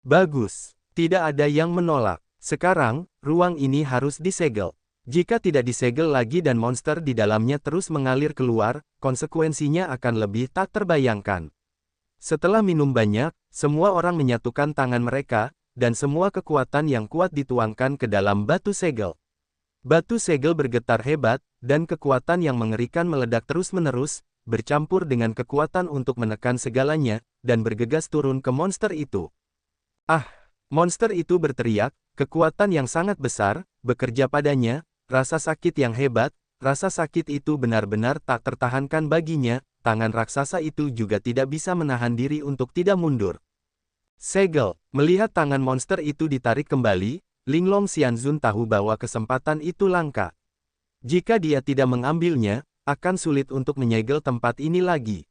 Bagus. Tidak ada yang menolak. Sekarang, ruang ini harus disegel. Jika tidak disegel lagi dan monster di dalamnya terus mengalir keluar, konsekuensinya akan lebih tak terbayangkan. Setelah minum banyak, semua orang menyatukan tangan mereka, dan semua kekuatan yang kuat dituangkan ke dalam batu segel. Batu segel bergetar hebat, dan kekuatan yang mengerikan meledak terus-menerus, bercampur dengan kekuatan untuk menekan segalanya, dan bergegas turun ke monster itu. Ah! Monster itu berteriak, kekuatan yang sangat besar, bekerja padanya, rasa sakit yang hebat, rasa sakit itu benar-benar tak tertahankan baginya, tangan raksasa itu juga tidak bisa menahan diri untuk tidak mundur. Segel, melihat tangan monster itu ditarik kembali, Linglong Xianzun tahu bahwa kesempatan itu langka. Jika dia tidak mengambilnya, akan sulit untuk menyegel tempat ini lagi.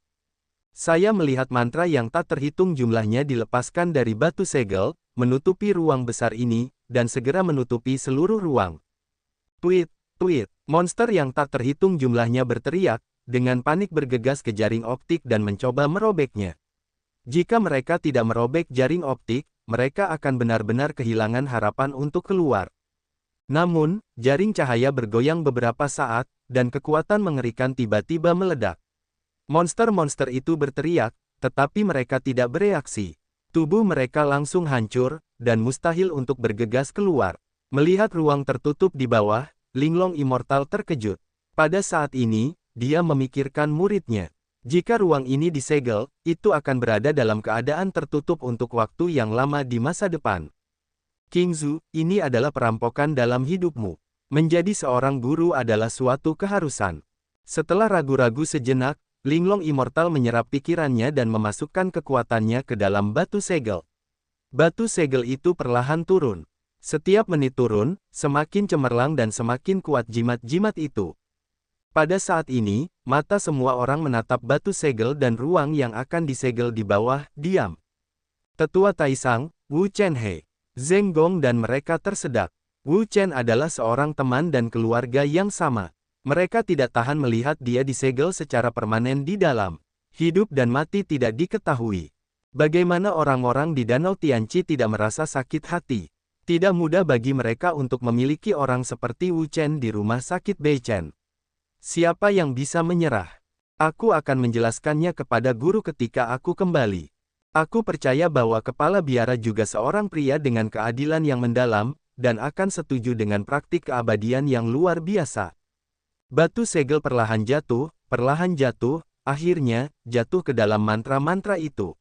Saya melihat mantra yang tak terhitung jumlahnya dilepaskan dari batu segel, menutupi ruang besar ini, dan segera menutupi seluruh ruang. Tweet, tweet, monster yang tak terhitung jumlahnya berteriak, dengan panik bergegas ke jaring optik dan mencoba merobeknya. Jika mereka tidak merobek jaring optik, mereka akan benar-benar kehilangan harapan untuk keluar. Namun, jaring cahaya bergoyang beberapa saat, dan kekuatan mengerikan tiba-tiba meledak. Monster-monster itu berteriak, tetapi mereka tidak bereaksi. Tubuh mereka langsung hancur, dan mustahil untuk bergegas keluar. Melihat ruang tertutup di bawah, Linglong Immortal terkejut. Pada saat ini, dia memikirkan muridnya. Jika ruang ini disegel, itu akan berada dalam keadaan tertutup untuk waktu yang lama di masa depan. Qingzu, ini adalah perampokan dalam hidupmu. Menjadi seorang guru adalah suatu keharusan. Setelah ragu-ragu sejenak, Linglong Immortal menyerap pikirannya dan memasukkan kekuatannya ke dalam batu segel. Batu segel itu perlahan turun. Setiap menit turun, semakin cemerlang dan semakin kuat jimat-jimat itu. Pada saat ini, mata semua orang menatap batu segel dan ruang yang akan disegel di bawah, diam. Tetua Taisang, Wu Chenhe, Zheng Gong dan mereka tersedak. Wu Chen adalah seorang teman dan keluarga yang sama. Mereka tidak tahan melihat dia disegel secara permanen di dalam. Hidup dan mati tidak diketahui. Bagaimana orang-orang di Danau Tianqi tidak merasa sakit hati? Tidak mudah bagi mereka untuk memiliki orang seperti Wu Chen di rumah sakit Beichen. Siapa yang bisa menyerah? Aku akan menjelaskannya kepada guru ketika aku kembali. Aku percaya bahwa kepala biara juga seorang pria dengan keadilan yang mendalam, dan akan setuju dengan praktik keabadian yang luar biasa. Batu segel perlahan jatuh, akhirnya, jatuh ke dalam mantra-mantra itu.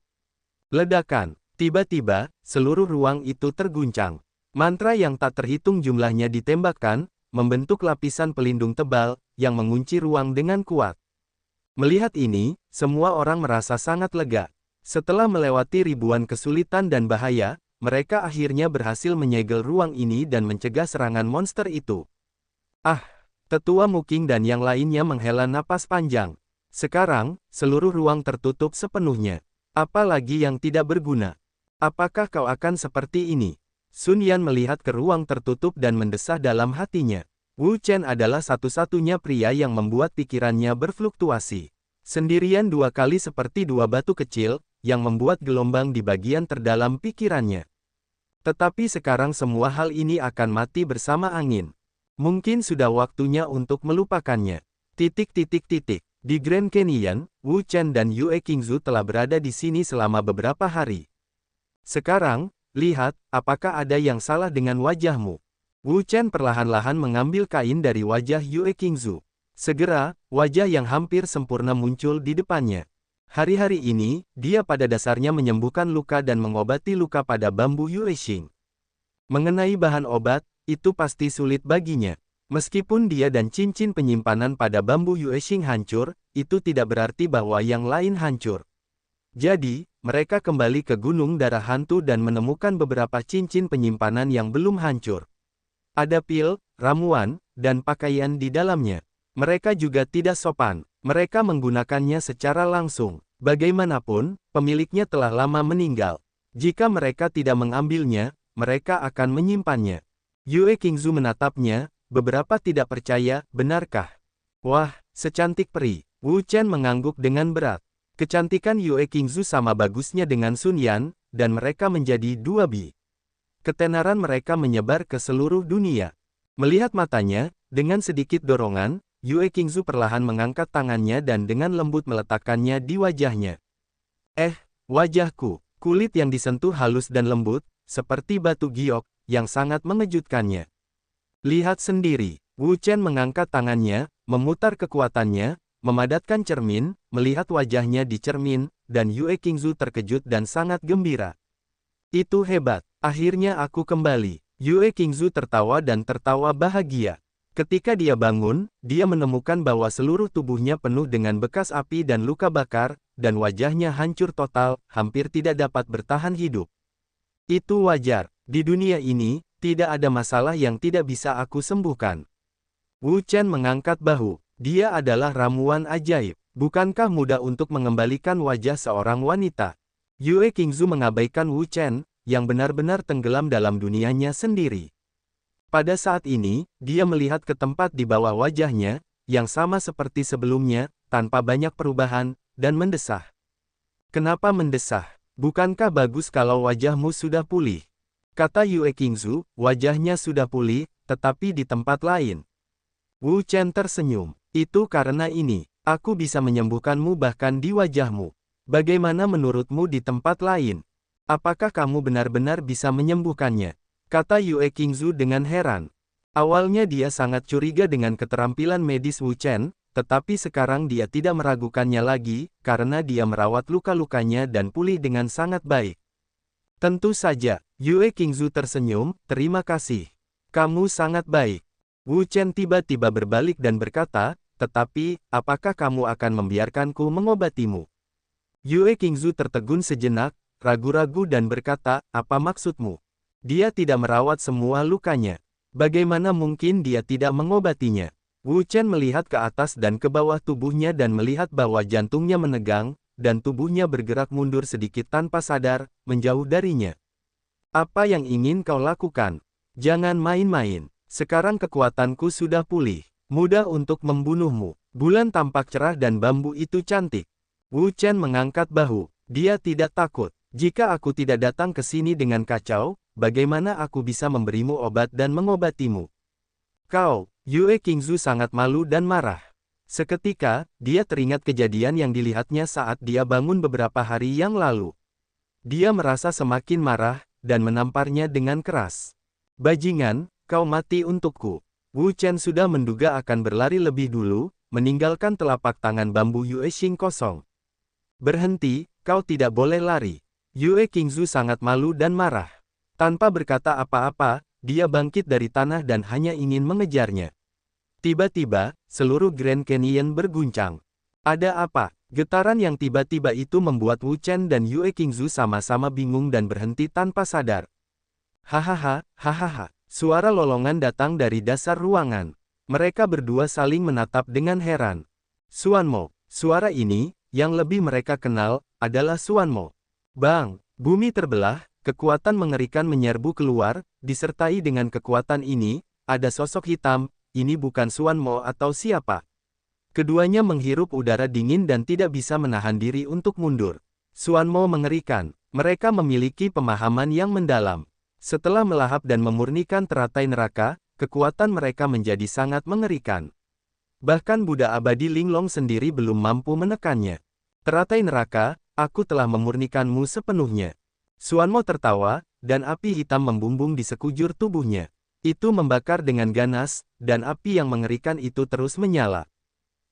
Ledakan. Tiba-tiba, seluruh ruang itu terguncang. Mantra yang tak terhitung jumlahnya ditembakkan, membentuk lapisan pelindung tebal, yang mengunci ruang dengan kuat. Melihat ini, semua orang merasa sangat lega. Setelah melewati ribuan kesulitan dan bahaya, mereka akhirnya berhasil menyegel ruang ini dan mencegah serangan monster itu. Ah! Tetua Muking dan yang lainnya menghela napas panjang. Sekarang, seluruh ruang tertutup sepenuhnya. Apalagi yang tidak berguna. Apakah kau akan seperti ini? Sun Yan melihat ke ruang tertutup dan mendesah dalam hatinya. Wu Chen adalah satu-satunya pria yang membuat pikirannya berfluktuasi. Sendirian dua kali seperti dua batu kecil, yang membuat gelombang di bagian terdalam pikirannya. Tetapi sekarang semua hal ini akan mati bersama angin. Mungkin sudah waktunya untuk melupakannya. Di Grand Canyon, Wu Chen dan Yue Qingzu telah berada di sini selama beberapa hari. Sekarang, lihat, apakah ada yang salah dengan wajahmu? Wu Chen perlahan-lahan mengambil kain dari wajah Yue Qingzu. Segera, wajah yang hampir sempurna muncul di depannya. Hari-hari ini, dia pada dasarnya menyembuhkan luka dan mengobati luka pada bambu Yuexing. Mengenai bahan obat, itu pasti sulit baginya. Meskipun dia dan cincin penyimpanan pada bambu Yuexing hancur, itu tidak berarti bahwa yang lain hancur. Jadi, mereka kembali ke Gunung Darah Hantu dan menemukan beberapa cincin penyimpanan yang belum hancur. Ada pil, ramuan, dan pakaian di dalamnya. Mereka juga tidak sopan. Mereka menggunakannya secara langsung. Bagaimanapun, pemiliknya telah lama meninggal. Jika mereka tidak mengambilnya, mereka akan menyimpannya. Yue Qingzu menatapnya, beberapa tidak percaya, benarkah? Wah, secantik peri. Wu Chen mengangguk dengan berat. Kecantikan Yue Qingzu sama bagusnya dengan Sun Yan, dan mereka menjadi dua bi. Ketenaran mereka menyebar ke seluruh dunia. Melihat matanya, dengan sedikit dorongan, Yue Qingzu perlahan mengangkat tangannya dan dengan lembut meletakkannya di wajahnya. Wajahku, kulit yang disentuh halus dan lembut, seperti batu giok, yang sangat mengejutkannya. Lihat sendiri, Wu Chen mengangkat tangannya, memutar kekuatannya, memadatkan cermin, melihat wajahnya di cermin, dan Yue Qingzu terkejut dan sangat gembira. Itu hebat, akhirnya aku kembali. Yue Qingzu tertawa dan tertawa bahagia. Ketika dia bangun, dia menemukan bahwa seluruh tubuhnya penuh dengan bekas api dan luka bakar, dan wajahnya hancur total, hampir tidak dapat bertahan hidup. Itu wajar, di dunia ini, tidak ada masalah yang tidak bisa aku sembuhkan. Wu Chen mengangkat bahu, dia adalah ramuan ajaib. Bukankah mudah untuk mengembalikan wajah seorang wanita? Yue Qingzu mengabaikan Wu Chen, yang benar-benar tenggelam dalam dunianya sendiri. Pada saat ini, dia melihat ke tempat di bawah wajahnya, yang sama seperti sebelumnya, tanpa banyak perubahan, dan mendesah. Kenapa mendesah? Bukankah bagus kalau wajahmu sudah pulih? Kata Yue Qingzu, wajahnya sudah pulih, tetapi di tempat lain. Wu Chen tersenyum. Itu karena ini, aku bisa menyembuhkanmu bahkan di wajahmu. Bagaimana menurutmu di tempat lain? Apakah kamu benar-benar bisa menyembuhkannya? Kata Yue Qingzu dengan heran. Awalnya dia sangat curiga dengan keterampilan medis Wu Chen, tetapi sekarang dia tidak meragukannya lagi, karena dia merawat luka-lukanya dan pulih dengan sangat baik. Tentu saja, Yue Qingzu tersenyum, terima kasih. Kamu sangat baik. Wu Chen tiba-tiba berbalik dan berkata, tetapi, apakah kamu akan membiarkanku mengobatimu? Yue Qingzu tertegun sejenak, ragu-ragu dan berkata, apa maksudmu? Dia tidak merawat semua lukanya. Bagaimana mungkin dia tidak mengobatinya? Wu Chen melihat ke atas dan ke bawah tubuhnya dan melihat bahwa jantungnya menegang, dan tubuhnya bergerak mundur sedikit tanpa sadar, menjauh darinya. Apa yang ingin kau lakukan? Jangan main-main. Sekarang kekuatanku sudah pulih. Mudah untuk membunuhmu. Bulan tampak cerah dan bambu itu cantik. Wu Chen mengangkat bahu. Dia tidak takut. Jika aku tidak datang ke sini dengan kacau, bagaimana aku bisa memberimu obat dan mengobatimu? Kau, Yue Qingzu sangat malu dan marah. Seketika, dia teringat kejadian yang dilihatnya saat dia bangun beberapa hari yang lalu. Dia merasa semakin marah, dan menamparnya dengan keras. Bajingan, kau mati untukku. Wu Chen sudah menduga akan berlari lebih dulu, meninggalkan telapak tangan bambu Yue Xing kosong. Berhenti, kau tidak boleh lari. Yue Qingzu sangat malu dan marah. Tanpa berkata apa-apa, dia bangkit dari tanah dan hanya ingin mengejarnya. Tiba-tiba, seluruh Grand Canyon berguncang. Ada apa? Getaran yang tiba-tiba itu membuat Wu Chen dan Yue Qingzu sama-sama bingung dan berhenti tanpa sadar. Hahaha, hahaha. Suara lolongan datang dari dasar ruangan. Mereka berdua saling menatap dengan heran. Xuanmo. Suara ini, yang lebih mereka kenal, adalah Xuanmo. Bang! Bumi terbelah, kekuatan mengerikan menyerbu keluar, disertai dengan kekuatan ini, ada sosok hitam, ini bukan Xuanmo atau siapa. Keduanya menghirup udara dingin dan tidak bisa menahan diri untuk mundur. Xuanmo mengerikan, mereka memiliki pemahaman yang mendalam. Setelah melahap dan memurnikan teratai neraka, kekuatan mereka menjadi sangat mengerikan. Bahkan Buddha abadi Linglong sendiri belum mampu menekannya. Teratai neraka, aku telah memurnikanmu sepenuhnya. Xuanmo tertawa, dan api hitam membumbung di sekujur tubuhnya. Itu membakar dengan ganas, dan api yang mengerikan itu terus menyala.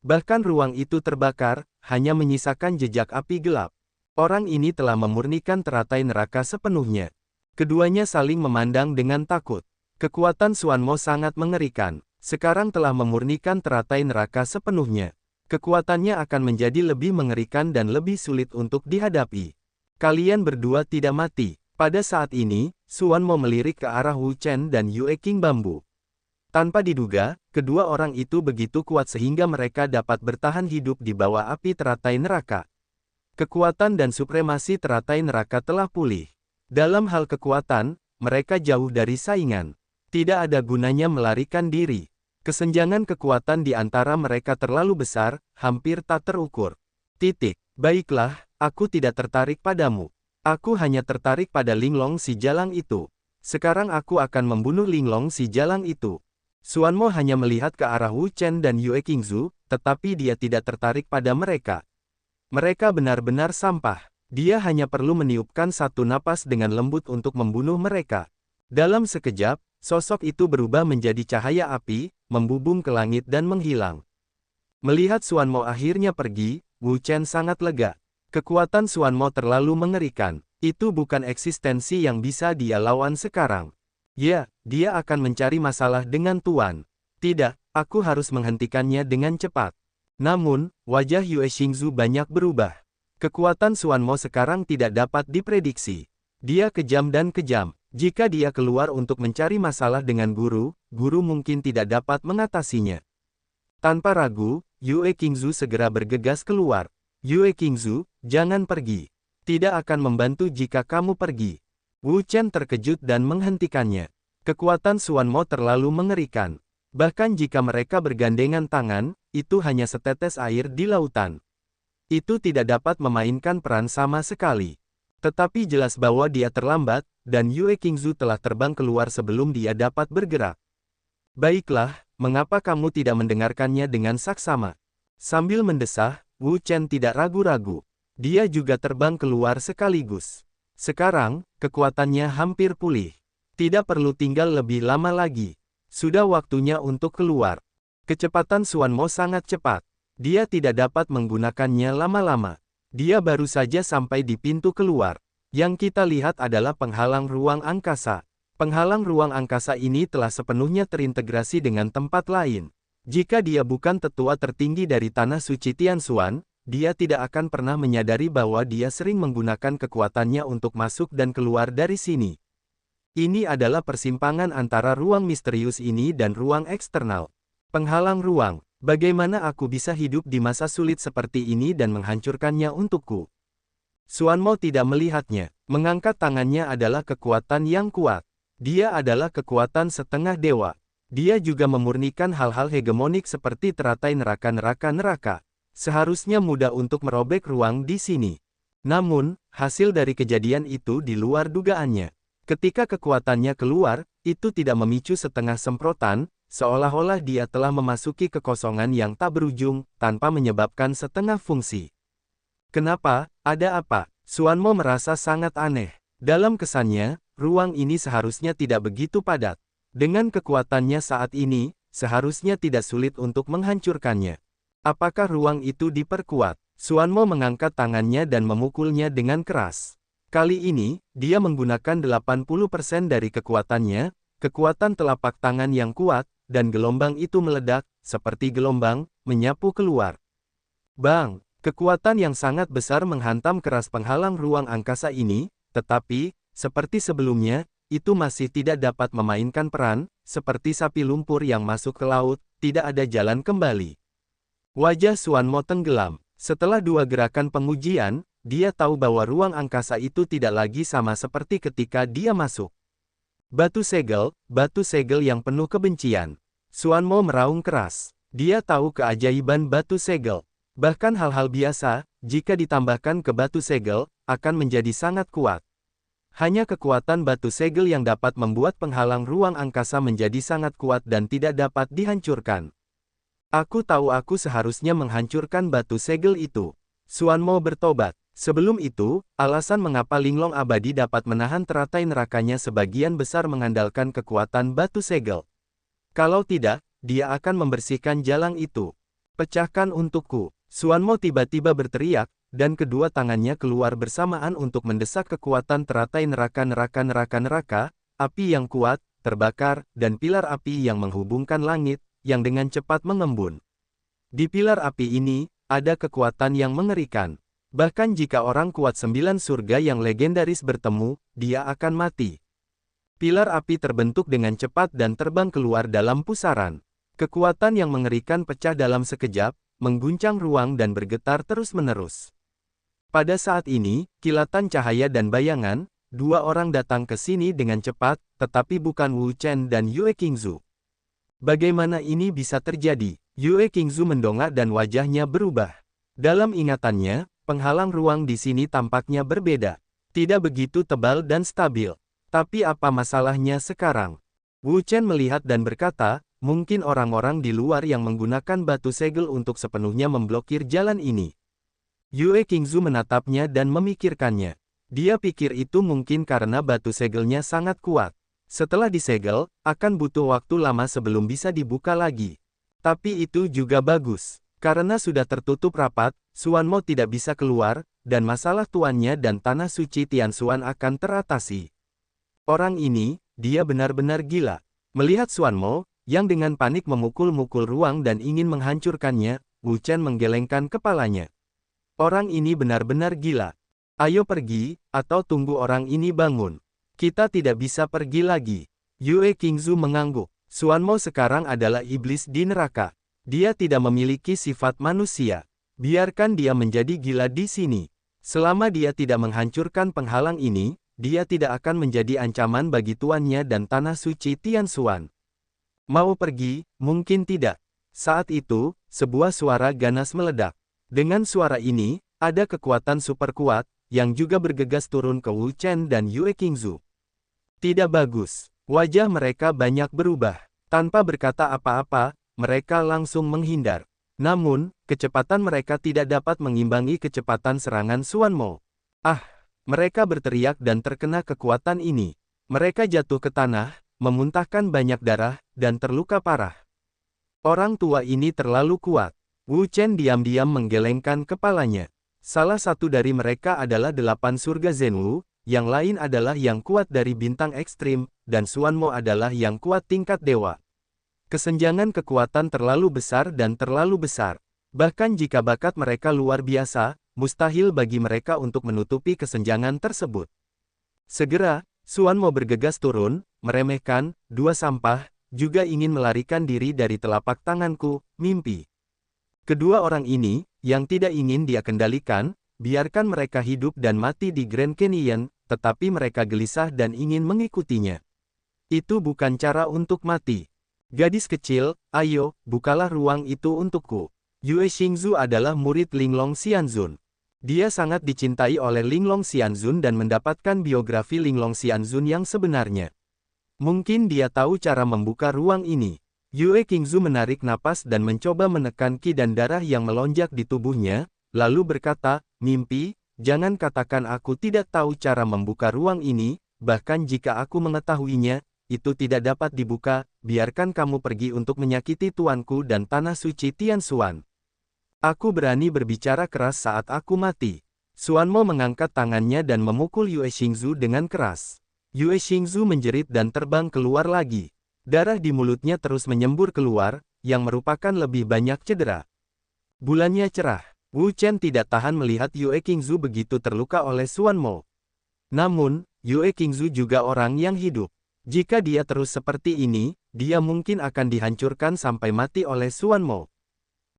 Bahkan ruang itu terbakar, hanya menyisakan jejak api gelap. Orang ini telah memurnikan teratai neraka sepenuhnya. Keduanya saling memandang dengan takut. Kekuatan Xuanmo sangat mengerikan. Sekarang telah memurnikan teratai neraka sepenuhnya. Kekuatannya akan menjadi lebih mengerikan dan lebih sulit untuk dihadapi. Kalian berdua tidak mati. Pada saat ini, Xuanmo melirik ke arah Wu Chen dan Yue Qing Bambu. Tanpa diduga, kedua orang itu begitu kuat sehingga mereka dapat bertahan hidup di bawah api teratai neraka. Kekuatan dan supremasi teratai neraka telah pulih. Dalam hal kekuatan, mereka jauh dari saingan. Tidak ada gunanya melarikan diri. Kesenjangan kekuatan di antara mereka terlalu besar, hampir tak terukur. Baiklah, aku tidak tertarik padamu. Aku hanya tertarik pada Linglong si jalang itu. Sekarang aku akan membunuh Linglong si jalang itu. Xuanmo hanya melihat ke arah Wu Chen dan Yue Qingzu, tetapi dia tidak tertarik pada mereka. Mereka benar-benar sampah. Dia hanya perlu meniupkan satu napas dengan lembut untuk membunuh mereka. Dalam sekejap, sosok itu berubah menjadi cahaya api, membubung ke langit dan menghilang. Melihat Xuanmo akhirnya pergi, Wu Chen sangat lega. Kekuatan Xuanmo terlalu mengerikan. Itu bukan eksistensi yang bisa dia lawan sekarang. Ya, dia akan mencari masalah dengan Tuan. Tidak, aku harus menghentikannya dengan cepat. Namun, wajah Yue Qingzu banyak berubah. Kekuatan Xuanmo sekarang tidak dapat diprediksi. Dia kejam dan kejam. Jika dia keluar untuk mencari masalah dengan guru mungkin tidak dapat mengatasinya. Tanpa ragu, Yue Qingzu segera bergegas keluar. Yue Qingzu, jangan pergi. Tidak akan membantu jika kamu pergi. Wu Chen terkejut dan menghentikannya. Kekuatan Xuanmo terlalu mengerikan. Bahkan jika mereka bergandengan tangan, itu hanya setetes air di lautan. Itu tidak dapat memainkan peran sama sekali. Tetapi jelas bahwa dia terlambat, dan Yue Qingzu telah terbang keluar sebelum dia dapat bergerak. Baiklah, mengapa kamu tidak mendengarkannya dengan saksama? Sambil mendesah, Wu Chen tidak ragu-ragu. Dia juga terbang keluar sekaligus. Sekarang, kekuatannya hampir pulih. Tidak perlu tinggal lebih lama lagi. Sudah waktunya untuk keluar. Kecepatan Xuanmo sangat cepat. Dia tidak dapat menggunakannya lama-lama. Dia baru saja sampai di pintu keluar. Yang kita lihat adalah penghalang ruang angkasa. Penghalang ruang angkasa ini telah sepenuhnya terintegrasi dengan tempat lain. Jika dia bukan tetua tertinggi dari Tanah Suci Tianxuan, dia tidak akan pernah menyadari bahwa dia sering menggunakan kekuatannya untuk masuk dan keluar dari sini. Ini adalah persimpangan antara ruang misterius ini dan ruang eksternal. Penghalang ruang, bagaimana aku bisa hidup di masa sulit seperti ini dan menghancurkannya untukku? Xuanmo tidak melihatnya. Mengangkat tangannya adalah kekuatan yang kuat. Dia adalah kekuatan setengah dewa. Dia juga memurnikan hal-hal hegemonik seperti teratai neraka-neraka. Seharusnya mudah untuk merobek ruang di sini. Namun, hasil dari kejadian itu di luar dugaannya. Ketika kekuatannya keluar, itu tidak memicu setengah semprotan, seolah-olah dia telah memasuki kekosongan yang tak berujung, tanpa menyebabkan setengah fungsi. Kenapa? Ada apa? Xuanmo merasa sangat aneh. Dalam kesannya, ruang ini seharusnya tidak begitu padat. Dengan kekuatannya saat ini, seharusnya tidak sulit untuk menghancurkannya. Apakah ruang itu diperkuat? Xuanmo mengangkat tangannya dan memukulnya dengan keras. Kali ini, dia menggunakan 80% dari kekuatannya, kekuatan telapak tangan yang kuat, dan gelombang itu meledak, seperti gelombang, menyapu keluar. Bang! Kekuatan yang sangat besar menghantam keras penghalang ruang angkasa ini, tetapi, seperti sebelumnya, itu masih tidak dapat memainkan peran, seperti sapi lumpur yang masuk ke laut, tidak ada jalan kembali. Wajah Xuanmo tenggelam. Setelah dua gerakan pengujian, dia tahu bahwa ruang angkasa itu tidak lagi sama seperti ketika dia masuk. Batu segel yang penuh kebencian. Xuanmo meraung keras. Dia tahu keajaiban batu segel. Bahkan hal-hal biasa, jika ditambahkan ke batu segel, akan menjadi sangat kuat. Hanya kekuatan batu segel yang dapat membuat penghalang ruang angkasa menjadi sangat kuat dan tidak dapat dihancurkan. Aku tahu aku seharusnya menghancurkan batu segel itu. Xuanmo bertobat. Sebelum itu, alasan mengapa Linglong abadi dapat menahan teratai nerakanya sebagian besar mengandalkan kekuatan batu segel. Kalau tidak, dia akan membersihkan jalang itu. Pecahkan untukku. Xuanmo tiba-tiba berteriak, dan kedua tangannya keluar bersamaan untuk mendesak kekuatan teratai neraka, api yang kuat, terbakar, dan pilar api yang menghubungkan langit, yang dengan cepat mengembun. Di pilar api ini, ada kekuatan yang mengerikan. Bahkan jika orang kuat 9 surga yang legendaris bertemu, dia akan mati. Pilar api terbentuk dengan cepat dan terbang keluar dalam pusaran. Kekuatan yang mengerikan pecah dalam sekejap, mengguncang ruang dan bergetar terus-menerus. Pada saat ini, kilatan cahaya dan bayangan, dua orang datang ke sini dengan cepat, tetapi bukan Wu Chen dan Yue Qingzu. Bagaimana ini bisa terjadi? Yue Qingzu mendongak dan wajahnya berubah. Dalam ingatannya, penghalang ruang di sini tampaknya berbeda. Tidak begitu tebal dan stabil. Tapi apa masalahnya sekarang? Wu Chen melihat dan berkata, mungkin orang-orang di luar yang menggunakan batu segel untuk sepenuhnya memblokir jalan ini. Yue Qingzu menatapnya dan memikirkannya. Dia pikir itu mungkin karena batu segelnya sangat kuat. Setelah disegel, akan butuh waktu lama sebelum bisa dibuka lagi. Tapi itu juga bagus. Karena sudah tertutup rapat, Xuan Mo tidak bisa keluar, dan masalah tuannya dan tanah suci Tianshuan akan teratasi. Orang ini, dia benar-benar gila. Melihat Xuan Mo, yang dengan panik memukul-mukul ruang dan ingin menghancurkannya, Wu Chen menggelengkan kepalanya. Orang ini benar-benar gila. Ayo pergi, atau tunggu orang ini bangun. Kita tidak bisa pergi lagi. Yue Qingzu mengangguk. Xuan Mo sekarang adalah iblis di neraka. Dia tidak memiliki sifat manusia. Biarkan dia menjadi gila di sini. Selama dia tidak menghancurkan penghalang ini, dia tidak akan menjadi ancaman bagi tuannya dan tanah suci Tianshuan. Mau pergi, mungkin tidak. Saat itu, sebuah suara ganas meledak. Dengan suara ini, ada kekuatan super kuat, yang juga bergegas turun ke Wu Chen dan Yue Qingzu. Tidak bagus. Wajah mereka banyak berubah. Tanpa berkata apa-apa, mereka langsung menghindar. Namun, kecepatan mereka tidak dapat mengimbangi kecepatan serangan Xuan Mo. Ah! Mereka berteriak dan terkena kekuatan ini. Mereka jatuh ke tanah, memuntahkan banyak darah, dan terluka parah. Orang tua ini terlalu kuat. Wu Chen diam-diam menggelengkan kepalanya. Salah satu dari mereka adalah 8 surga Zhenwu, yang lain adalah yang kuat dari bintang ekstrim, dan Xuan Mo adalah yang kuat tingkat dewa. Kesenjangan kekuatan terlalu besar dan terlalu besar. Bahkan jika bakat mereka luar biasa, mustahil bagi mereka untuk menutupi kesenjangan tersebut. Segera, Xuan Mo bergegas turun, meremehkan, dua sampah, juga ingin melarikan diri dari telapak tanganku, mimpi. Kedua orang ini, yang tidak ingin dia kendalikan, biarkan mereka hidup dan mati di Grand Canyon, tetapi mereka gelisah dan ingin mengikutinya. Itu bukan cara untuk mati. Gadis kecil, ayo, bukalah ruang itu untukku. Yue Qingzu adalah murid Linglong Xianzun. Dia sangat dicintai oleh Linglong Xianzun dan mendapatkan biografi Linglong Xianzun yang sebenarnya. Mungkin dia tahu cara membuka ruang ini. Yue Qingzu menarik napas dan mencoba menekan qi dan darah yang melonjak di tubuhnya, lalu berkata, mimpi, jangan katakan aku tidak tahu cara membuka ruang ini, bahkan jika aku mengetahuinya, itu tidak dapat dibuka, biarkan kamu pergi untuk menyakiti tuanku dan tanah suci Tianshuan. Aku berani berbicara keras saat aku mati. Xuan Mo mengangkat tangannya dan memukul Yue Qingzu dengan keras. Yue Qingzu menjerit dan terbang keluar lagi. Darah di mulutnya terus menyembur keluar, yang merupakan lebih banyak cedera. Bulannya cerah. Wu Chen tidak tahan melihat Yue Qingzu begitu terluka oleh Xuan Mo. Namun, Yue Qingzu juga orang yang hidup. Jika dia terus seperti ini, dia mungkin akan dihancurkan sampai mati oleh Xuan Mo.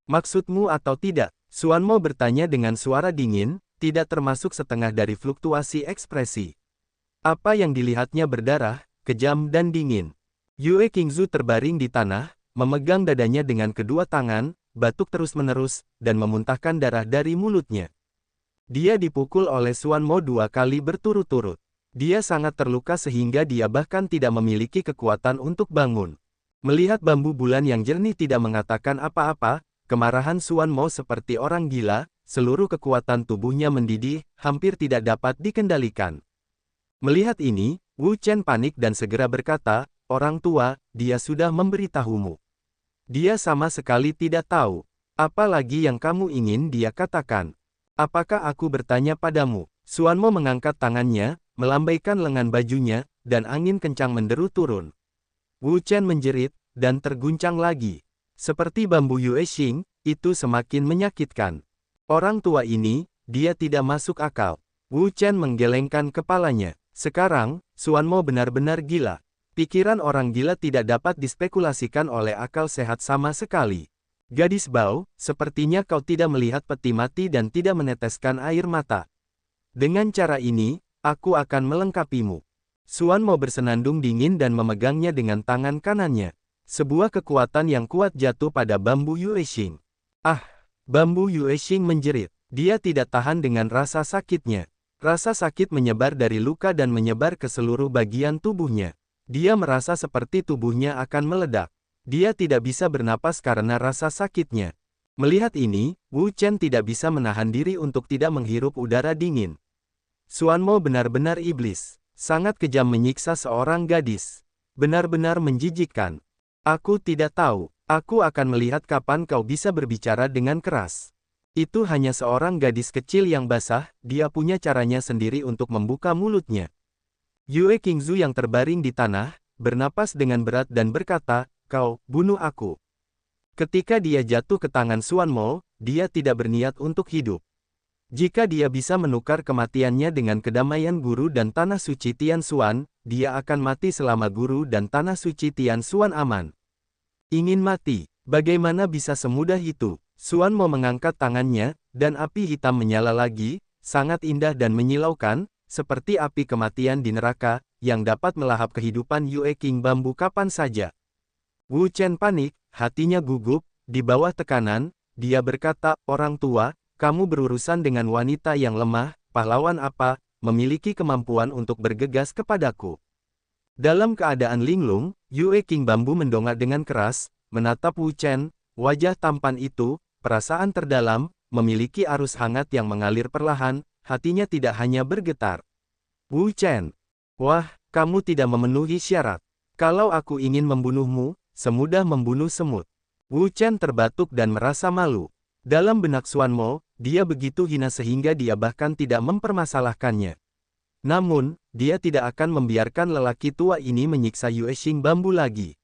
Maksudmu atau tidak? Xuan Mo bertanya dengan suara dingin, tidak termasuk setengah dari fluktuasi ekspresi. Apa yang dilihatnya berdarah, kejam dan dingin. Yue Qingzu terbaring di tanah, memegang dadanya dengan kedua tangan, batuk terus-menerus, dan memuntahkan darah dari mulutnya. Dia dipukul oleh Xuan Mo 2 kali berturut-turut. Dia sangat terluka sehingga dia bahkan tidak memiliki kekuatan untuk bangun. Melihat bambu bulan yang jernih tidak mengatakan apa-apa, kemarahan Xuan Mo seperti orang gila, seluruh kekuatan tubuhnya mendidih, hampir tidak dapat dikendalikan. Melihat ini, Wu Chen panik dan segera berkata, orang tua, dia sudah memberitahumu. Dia sama sekali tidak tahu. Apa lagi yang kamu ingin dia katakan? Apakah aku bertanya padamu? Xuan Mo mengangkat tangannya, melambaikan lengan bajunya, dan angin kencang menderu turun. Wu Chen menjerit, dan terguncang lagi. Seperti bambu Yue Xing, itu semakin menyakitkan. Orang tua ini, dia tidak masuk akal. Wu Chen menggelengkan kepalanya. Sekarang, Xuan Mo benar-benar gila. Pikiran orang gila tidak dapat dispekulasikan oleh akal sehat sama sekali. Gadis bau, sepertinya kau tidak melihat peti mati dan tidak meneteskan air mata. Dengan cara ini, aku akan melengkapimu. Xuan Mo bersenandung dingin dan memegangnya dengan tangan kanannya. Sebuah kekuatan yang kuat jatuh pada bambu Yue Xing. Ah! Bambu Yue Xing menjerit. Dia tidak tahan dengan rasa sakitnya. Rasa sakit menyebar dari luka dan menyebar ke seluruh bagian tubuhnya. Dia merasa seperti tubuhnya akan meledak. Dia tidak bisa bernapas karena rasa sakitnya. Melihat ini, Wu Chen tidak bisa menahan diri untuk tidak menghirup udara dingin. Xuanmo benar-benar iblis. Sangat kejam menyiksa seorang gadis. Benar-benar menjijikkan. Aku tidak tahu. Aku akan melihat kapan kau bisa berbicara dengan keras. Itu hanya seorang gadis kecil yang basah, dia punya caranya sendiri untuk membuka mulutnya. Yue Qingzu yang terbaring di tanah, bernapas dengan berat dan berkata, kau, bunuh aku. Ketika dia jatuh ke tangan Xuanmo, dia tidak berniat untuk hidup. Jika dia bisa menukar kematiannya dengan kedamaian guru dan tanah suci Tian Xuan, dia akan mati selama guru dan tanah suci Tian Xuan aman. Ingin mati, bagaimana bisa semudah itu? Xuanmo mengangkat tangannya, dan api hitam menyala lagi, sangat indah dan menyilaukan, seperti api kematian di neraka, yang dapat melahap kehidupan Yue King Bambu kapan saja. Wu Chen panik, hatinya gugup, di bawah tekanan, dia berkata, orang tua, kamu berurusan dengan wanita yang lemah, pahlawan apa, memiliki kemampuan untuk bergegas kepadaku. Dalam keadaan linglung, Yue King Bambu mendongak dengan keras, menatap Wu Chen, wajah tampan itu, perasaan terdalam, memiliki arus hangat yang mengalir perlahan, hatinya tidak hanya bergetar. Wu Chen, wah, kamu tidak memenuhi syarat. Kalau aku ingin membunuhmu, semudah membunuh semut. Wu Chen terbatuk dan merasa malu. Dalam benak Xuanmo, dia begitu hina sehingga dia bahkan tidak mempermasalahkannya. Namun, dia tidak akan membiarkan lelaki tua ini menyiksa Yue Xing Bambu lagi.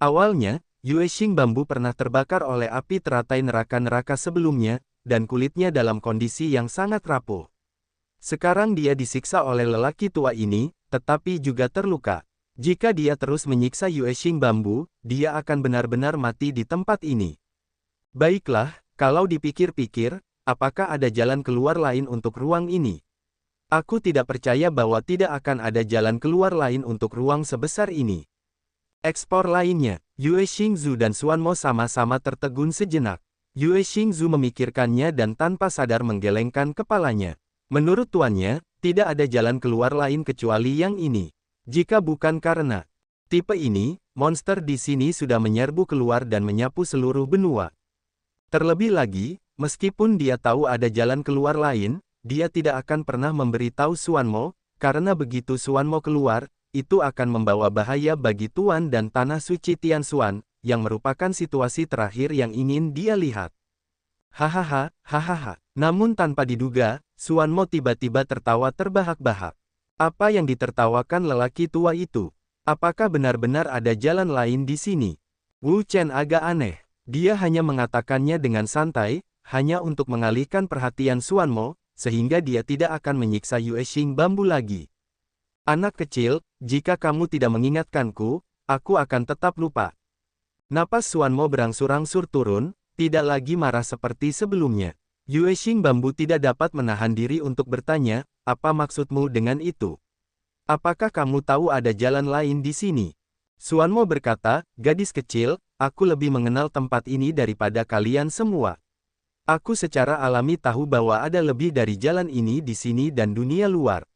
Awalnya, Yue Xing Bambu pernah terbakar oleh api teratai neraka-neraka sebelumnya, dan kulitnya dalam kondisi yang sangat rapuh. Sekarang dia disiksa oleh lelaki tua ini, tetapi juga terluka. Jika dia terus menyiksa Yue Xing Bambu, dia akan benar-benar mati di tempat ini. Baiklah, kalau dipikir-pikir, apakah ada jalan keluar lain untuk ruang ini? Aku tidak percaya bahwa tidak akan ada jalan keluar lain untuk ruang sebesar ini. Ekspor lainnya, Yue Xingzu dan Xuanmo sama-sama tertegun sejenak. Yue Xingzu memikirkannya dan tanpa sadar menggelengkan kepalanya. Menurut tuannya, tidak ada jalan keluar lain kecuali yang ini. Jika bukan karena tipe ini, monster di sini sudah menyerbu keluar dan menyapu seluruh benua. Terlebih lagi, meskipun dia tahu ada jalan keluar lain, dia tidak akan pernah memberitahu Xuanmo, karena begitu Xuanmo keluar, itu akan membawa bahaya bagi Tuan dan Tanah Suci Tian Xuan, yang merupakan situasi terakhir yang ingin dia lihat. Hahaha, hahaha. Namun tanpa diduga, Xuanmo tiba-tiba tertawa terbahak-bahak. Apa yang ditertawakan lelaki tua itu? Apakah benar-benar ada jalan lain di sini? Wu Chen agak aneh. Dia hanya mengatakannya dengan santai, hanya untuk mengalihkan perhatian Xuanmo, sehingga dia tidak akan menyiksa Yue Xing Bambu lagi. Anak kecil, jika kamu tidak mengingatkanku, aku akan tetap lupa. Napas Xuanmo berangsur-angsur turun, tidak lagi marah seperti sebelumnya. Yue Xing Bambu tidak dapat menahan diri untuk bertanya, apa maksudmu dengan itu? Apakah kamu tahu ada jalan lain di sini? Xuanmo berkata, gadis kecil, aku lebih mengenal tempat ini daripada kalian semua. Aku secara alami tahu bahwa ada lebih dari jalan ini di sini dan dunia luar.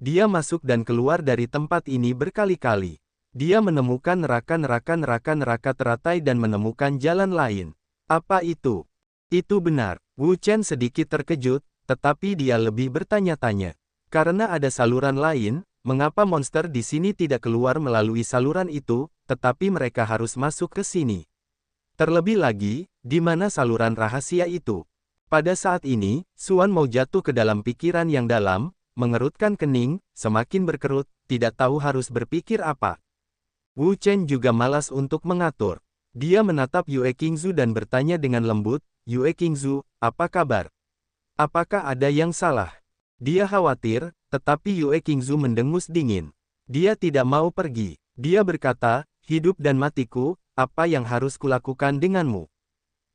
Dia masuk dan keluar dari tempat ini berkali-kali. Dia menemukan neraka teratai dan menemukan jalan lain. Apa itu? Itu benar. Wu Chen sedikit terkejut, tetapi dia lebih bertanya-tanya. Karena ada saluran lain, mengapa monster di sini tidak keluar melalui saluran itu, tetapi mereka harus masuk ke sini? Terlebih lagi, di mana saluran rahasia itu? Pada saat ini, Xuan mau jatuh ke dalam pikiran yang dalam, mengerutkan kening, semakin berkerut, tidak tahu harus berpikir apa. Wu Chen juga malas untuk mengatur. Dia menatap Yue Qingzu dan bertanya dengan lembut, Yue Qingzu, apa kabar? Apakah ada yang salah? Dia khawatir, tetapi Yue Qingzu mendengus dingin. Dia tidak mau pergi. Dia berkata, hidup dan matiku, apa yang harus kulakukan denganmu?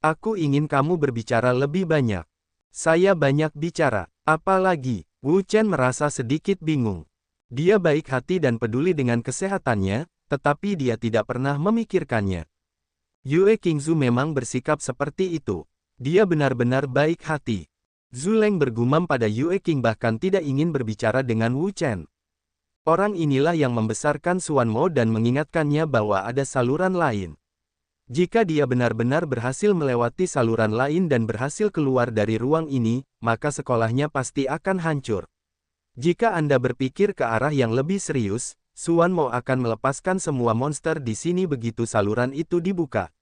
Aku ingin kamu berbicara lebih banyak. Saya banyak bicara, apa lagi? Wu Chen merasa sedikit bingung. Dia baik hati dan peduli dengan kesehatannya, tetapi dia tidak pernah memikirkannya. Yue Qingzu memang bersikap seperti itu. Dia benar-benar baik hati. Zuleng bergumam pada Yue Qing bahkan tidak ingin berbicara dengan Wu Chen. Orang inilah yang membesarkan Xuan Mo dan mengingatkannya bahwa ada saluran lain. Jika dia benar-benar berhasil melewati saluran lain dan berhasil keluar dari ruang ini, maka sekolahnya pasti akan hancur. Jika Anda berpikir ke arah yang lebih serius, Xuan Mo akan melepaskan semua monster di sini begitu saluran itu dibuka.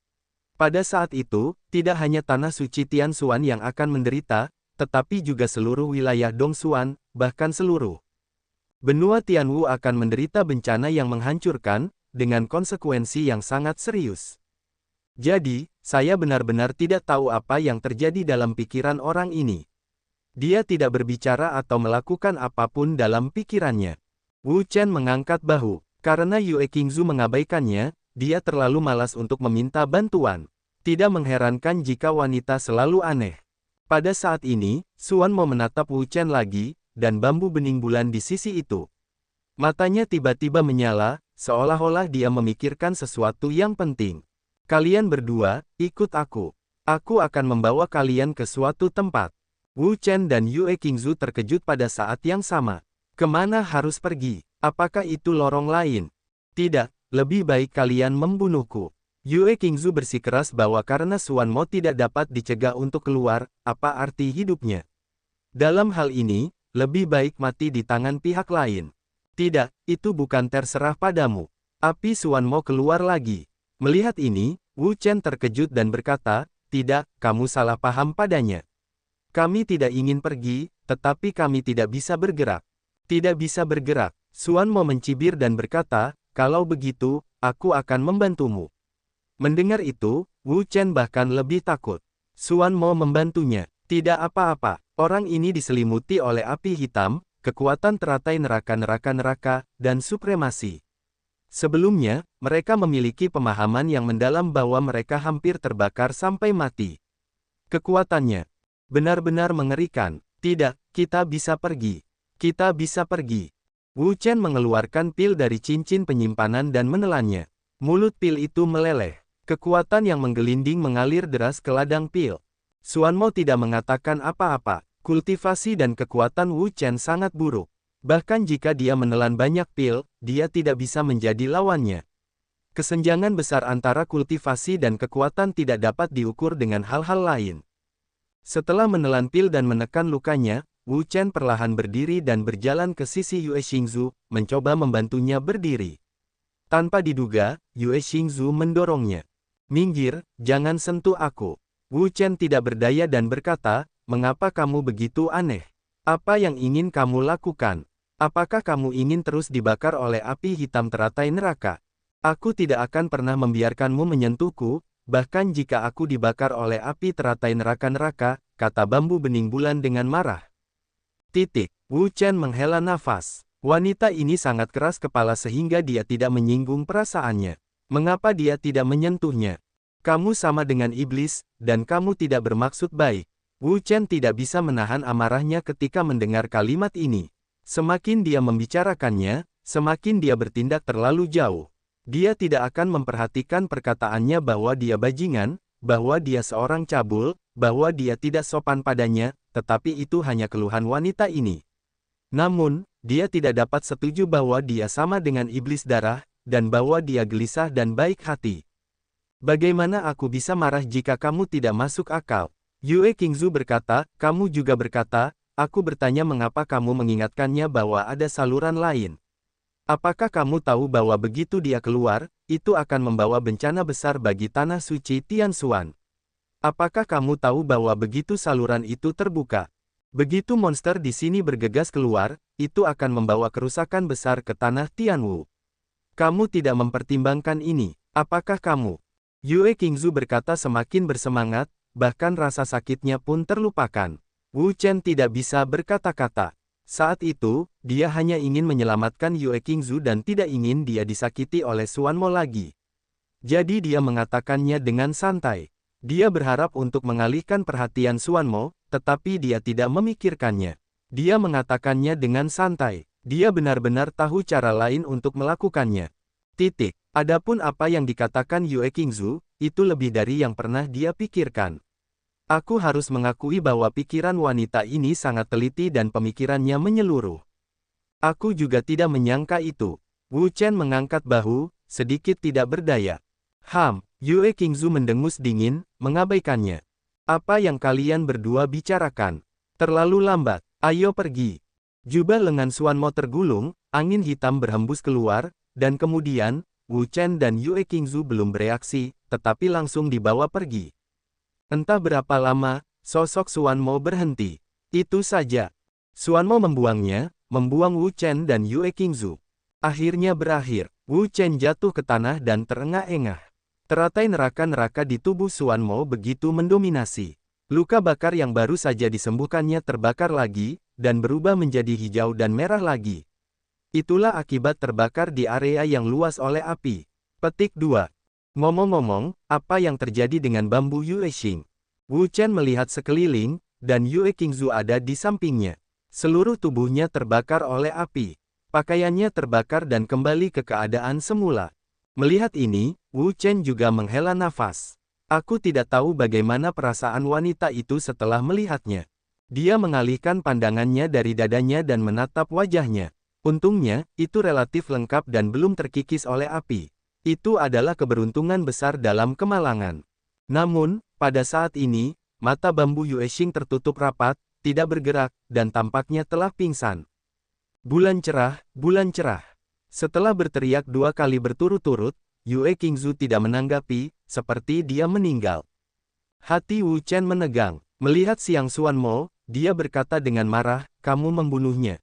Pada saat itu, tidak hanya tanah suci Tianxuan yang akan menderita, tetapi juga seluruh wilayah Dongxuan, bahkan seluruh benua Tianwu akan menderita bencana yang menghancurkan, dengan konsekuensi yang sangat serius. Jadi, saya benar-benar tidak tahu apa yang terjadi dalam pikiran orang ini. Dia tidak berbicara atau melakukan apapun dalam pikirannya. Wu Chen mengangkat bahu. Karena Yue Qingzu mengabaikannya, dia terlalu malas untuk meminta bantuan. Tidak mengherankan jika wanita selalu aneh. Pada saat ini, Xuan Mo menatap Wu Chen lagi, dan bambu bening bulan di sisi itu. Matanya tiba-tiba menyala, seolah-olah dia memikirkan sesuatu yang penting. Kalian berdua, ikut aku. Aku akan membawa kalian ke suatu tempat. Wu Chen dan Yue Qingzu terkejut pada saat yang sama. Kemana harus pergi? Apakah itu lorong lain? Tidak, lebih baik kalian membunuhku. Yue Qingzu bersikeras bahwa karena Xuan Mo tidak dapat dicegah untuk keluar, apa arti hidupnya? Dalam hal ini, lebih baik mati di tangan pihak lain. Tidak, itu bukan terserah padamu. Api Xuan Mo keluar lagi. Melihat ini, Wu Chen terkejut dan berkata, tidak, kamu salah paham padanya. Kami tidak ingin pergi, tetapi kami tidak bisa bergerak. Tidak bisa bergerak. Xuan Mo mencibir dan berkata, kalau begitu, aku akan membantumu. Mendengar itu, Wu Chen bahkan lebih takut. Xuan Mo membantunya. Tidak apa-apa, orang ini diselimuti oleh api hitam, kekuatan teratai neraka-neraka, dan supremasi. Sebelumnya, mereka memiliki pemahaman yang mendalam bahwa mereka hampir terbakar sampai mati. Kekuatannya benar-benar mengerikan. Tidak, kita bisa pergi. Kita bisa pergi. Wu Chen mengeluarkan pil dari cincin penyimpanan dan menelannya. Mulut pil itu meleleh. Kekuatan yang menggelinding mengalir deras ke ladang pil. Xuan Mo tidak mengatakan apa-apa. Kultivasi dan kekuatan Wu Chen sangat buruk. Bahkan jika dia menelan banyak pil, dia tidak bisa menjadi lawannya. Kesenjangan besar antara kultivasi dan kekuatan tidak dapat diukur dengan hal-hal lain. Setelah menelan pil dan menekan lukanya, Wu Chen perlahan berdiri dan berjalan ke sisi Yue Qingzu, mencoba membantunya berdiri. Tanpa diduga, Yue Qingzu mendorongnya. Minggir, jangan sentuh aku. Wu Chen tidak berdaya dan berkata, mengapa kamu begitu aneh? Apa yang ingin kamu lakukan? Apakah kamu ingin terus dibakar oleh api hitam teratai neraka? Aku tidak akan pernah membiarkanmu menyentuhku, bahkan jika aku dibakar oleh api teratai neraka-neraka, kata bambu bening bulan dengan marah. Wu Chen menghela nafas. Wanita ini sangat keras kepala sehingga dia tidak menyinggung perasaannya. Mengapa dia tidak menyentuhnya? Kamu sama dengan iblis, dan kamu tidak bermaksud baik. Wu Chen tidak bisa menahan amarahnya ketika mendengar kalimat ini. Semakin dia membicarakannya, semakin dia bertindak terlalu jauh. Dia tidak akan memperhatikan perkataannya bahwa dia bajingan, bahwa dia seorang cabul, bahwa dia tidak sopan padanya, tetapi itu hanya keluhan wanita ini. Namun, dia tidak dapat setuju bahwa dia sama dengan iblis darah, dan bahwa dia gelisah dan baik hati. Bagaimana aku bisa marah jika kamu tidak masuk akal? Yue Qingzu berkata, kamu juga berkata, aku bertanya mengapa kamu mengingatkannya bahwa ada saluran lain. Apakah kamu tahu bahwa begitu dia keluar, itu akan membawa bencana besar bagi tanah suci Tianxuan? Apakah kamu tahu bahwa begitu saluran itu terbuka, begitu monster di sini bergegas keluar, itu akan membawa kerusakan besar ke tanah Tianwu? Kamu tidak mempertimbangkan ini, apakah kamu? Yue Qingzu berkata semakin bersemangat, bahkan rasa sakitnya pun terlupakan. Wu Chen tidak bisa berkata-kata. Saat itu, dia hanya ingin menyelamatkan Yue Qingzu dan tidak ingin dia disakiti oleh Xuan Mo lagi. Jadi dia mengatakannya dengan santai. Dia berharap untuk mengalihkan perhatian Xuan Mo, tetapi dia tidak memikirkannya. Dia mengatakannya dengan santai. Dia benar-benar tahu cara lain untuk melakukannya. Adapun apa yang dikatakan Yue Qingzu, itu lebih dari yang pernah dia pikirkan. Aku harus mengakui bahwa pikiran wanita ini sangat teliti dan pemikirannya menyeluruh. Aku juga tidak menyangka itu. Wu Chen mengangkat bahu, sedikit tidak berdaya. Yue Qingzu mendengus dingin, mengabaikannya. Apa yang kalian berdua bicarakan? Terlalu lambat, ayo pergi. Jubah lengan Xuan Mo tergulung, angin hitam berhembus keluar, dan kemudian, Wu Chen dan Yue Qingzu belum bereaksi, tetapi langsung dibawa pergi. Entah berapa lama, sosok Xuan Mo berhenti. Itu saja. Xuan Mo membuangnya, membuang Wu Chen dan Yue Qingzu. Akhirnya berakhir, Wu Chen jatuh ke tanah dan terengah-engah. Teratai neraka-neraka di tubuh Xuan Mo begitu mendominasi. Luka bakar yang baru saja disembuhkannya terbakar lagi, dan berubah menjadi hijau dan merah lagi. Itulah akibat terbakar di area yang luas oleh api. Petik 2. Ngomong-ngomong, apa yang terjadi dengan bambu Yue Xing? Wu Chen melihat sekeliling, dan Yue Qingzu ada di sampingnya. Seluruh tubuhnya terbakar oleh api. Pakaiannya terbakar dan kembali ke keadaan semula. Melihat ini, Wu Chen juga menghela nafas. Aku tidak tahu bagaimana perasaan wanita itu setelah melihatnya. Dia mengalihkan pandangannya dari dadanya dan menatap wajahnya. Untungnya, itu relatif lengkap dan belum terkikis oleh api. Itu adalah keberuntungan besar dalam kemalangan. Namun, pada saat ini, mata bambu Yue Xing tertutup rapat, tidak bergerak, dan tampaknya telah pingsan. Bulan cerah, bulan cerah. Setelah berteriak 2 kali berturut-turut, Yue Qingzu tidak menanggapi, seperti dia meninggal. Hati Wu Chen menegang. Melihat Siang Xuan Mo, dia berkata dengan marah, kamu membunuhnya.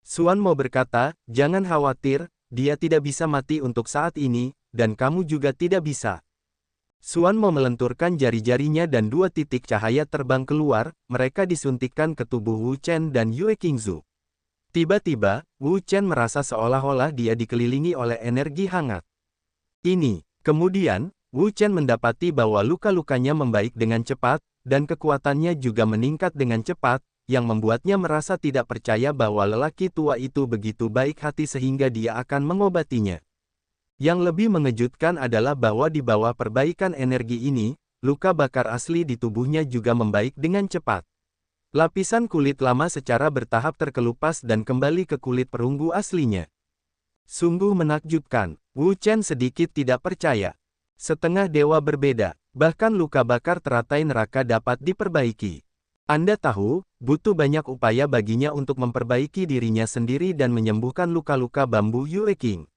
Xuan Mo berkata, jangan khawatir, dia tidak bisa mati untuk saat ini, dan kamu juga tidak bisa. Xuan Mo melenturkan jari-jarinya dan 2 titik cahaya terbang keluar, mereka disuntikkan ke tubuh Wu Chen dan Yue Qingzu. Tiba-tiba, Wu Chen merasa seolah-olah dia dikelilingi oleh energi hangat. Kemudian, Wu Chen mendapati bahwa luka-lukanya membaik dengan cepat, dan kekuatannya juga meningkat dengan cepat, yang membuatnya merasa tidak percaya bahwa lelaki tua itu begitu baik hati sehingga dia akan mengobatinya. Yang lebih mengejutkan adalah bahwa di bawah perbaikan energi ini, luka bakar asli di tubuhnya juga membaik dengan cepat. Lapisan kulit lama secara bertahap terkelupas dan kembali ke kulit perunggu aslinya. Sungguh menakjubkan, Wu Chen sedikit tidak percaya. Setengah dewa berbeda, bahkan luka bakar teratai neraka dapat diperbaiki. Anda tahu, butuh banyak upaya baginya untuk memperbaiki dirinya sendiri dan menyembuhkan luka-luka bambu Yue Qing.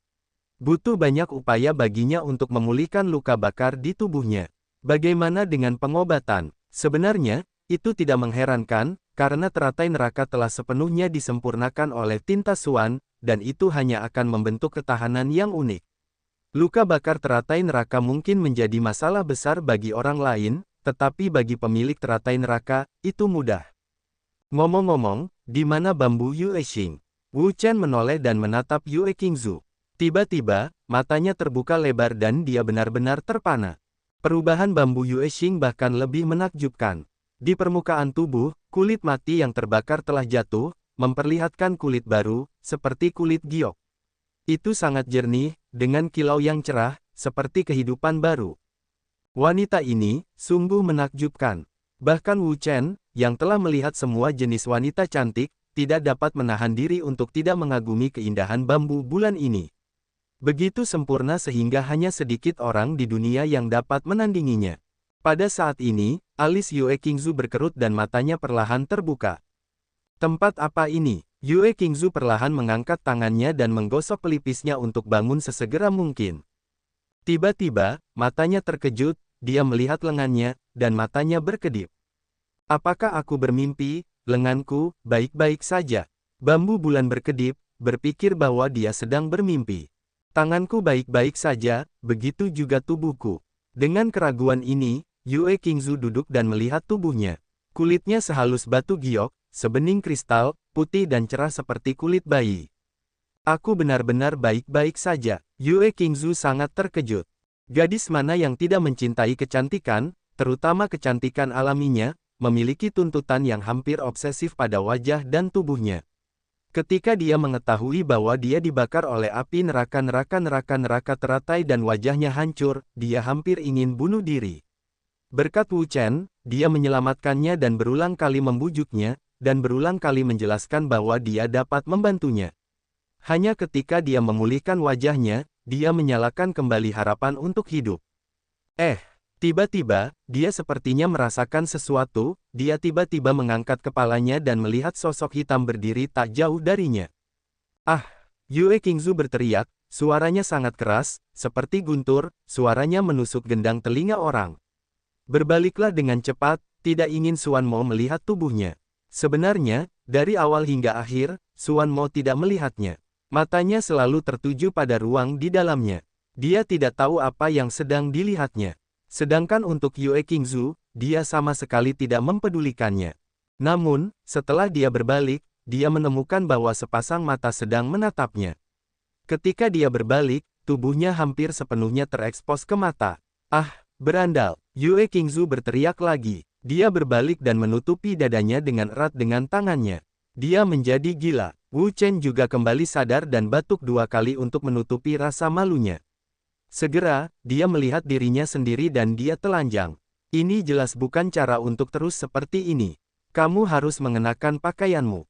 Butuh banyak upaya baginya untuk memulihkan luka bakar di tubuhnya. Bagaimana dengan pengobatan? Sebenarnya, itu tidak mengherankan, karena teratai neraka telah sepenuhnya disempurnakan oleh tinta Xuan, dan itu hanya akan membentuk ketahanan yang unik. Luka bakar teratai neraka mungkin menjadi masalah besar bagi orang lain, tetapi bagi pemilik teratai neraka, itu mudah. Ngomong-ngomong, di mana bambu Yue Xing? Wu Chen menoleh dan menatap Yue Qingzu. Tiba-tiba, matanya terbuka lebar dan dia benar-benar terpana. Perubahan bambu Yue Xing bahkan lebih menakjubkan. Di permukaan tubuh, kulit mati yang terbakar telah jatuh, memperlihatkan kulit baru, seperti kulit giok. Itu sangat jernih, dengan kilau yang cerah, seperti kehidupan baru. Wanita ini, sungguh menakjubkan. Bahkan Wu Chen, yang telah melihat semua jenis wanita cantik, tidak dapat menahan diri untuk tidak mengagumi keindahan bambu bulan ini. Begitu sempurna sehingga hanya sedikit orang di dunia yang dapat menandinginya. Pada saat ini, alis Yue Qingzu berkerut dan matanya perlahan terbuka. Tempat apa ini? Yue Qingzu perlahan mengangkat tangannya dan menggosok pelipisnya untuk bangun sesegera mungkin. Tiba-tiba, matanya terkejut, dia melihat lengannya, dan matanya berkedip. Apakah aku bermimpi? Lenganku, baik-baik saja. Bambu bulan berkedip, berpikir bahwa dia sedang bermimpi. Tanganku baik-baik saja, begitu juga tubuhku. Dengan keraguan ini, Yue Qingzu duduk dan melihat tubuhnya. Kulitnya sehalus batu giok, sebening kristal, putih dan cerah seperti kulit bayi. Aku benar-benar baik-baik saja. Yue Qingzu sangat terkejut. Gadis mana yang tidak mencintai kecantikan, terutama kecantikan alaminya, memiliki tuntutan yang hampir obsesif pada wajah dan tubuhnya. Ketika dia mengetahui bahwa dia dibakar oleh api neraka teratai dan wajahnya hancur, dia hampir ingin bunuh diri. Berkat Wu Chen, dia menyelamatkannya dan berulang kali membujuknya, dan berulang kali menjelaskan bahwa dia dapat membantunya. Hanya ketika dia memulihkan wajahnya, dia menyalakan kembali harapan untuk hidup. Tiba-tiba, dia sepertinya merasakan sesuatu, dia tiba-tiba mengangkat kepalanya dan melihat sosok hitam berdiri tak jauh darinya. Ah! Yue Qingzu berteriak, suaranya sangat keras, seperti guntur, suaranya menusuk gendang telinga orang. Berbaliklah dengan cepat, tidak ingin Xuan Mo melihat tubuhnya. Sebenarnya, dari awal hingga akhir, Xuan Mo tidak melihatnya. Matanya selalu tertuju pada ruang di dalamnya. Dia tidak tahu apa yang sedang dilihatnya. Sedangkan untuk Yue Qingzu, dia sama sekali tidak mempedulikannya. Namun, setelah dia berbalik, dia menemukan bahwa sepasang mata sedang menatapnya. Ketika dia berbalik, tubuhnya hampir sepenuhnya terekspos ke mata. Ah, berandal! Yue Qingzu berteriak lagi. Dia berbalik dan menutupi dadanya dengan erat dengan tangannya. Dia menjadi gila. Wu Chen juga kembali sadar dan batuk 2 kali untuk menutupi rasa malunya. Segera, dia melihat dirinya sendiri dan dia telanjang. Ini jelas bukan cara untuk terus seperti ini. Kamu harus mengenakan pakaianmu.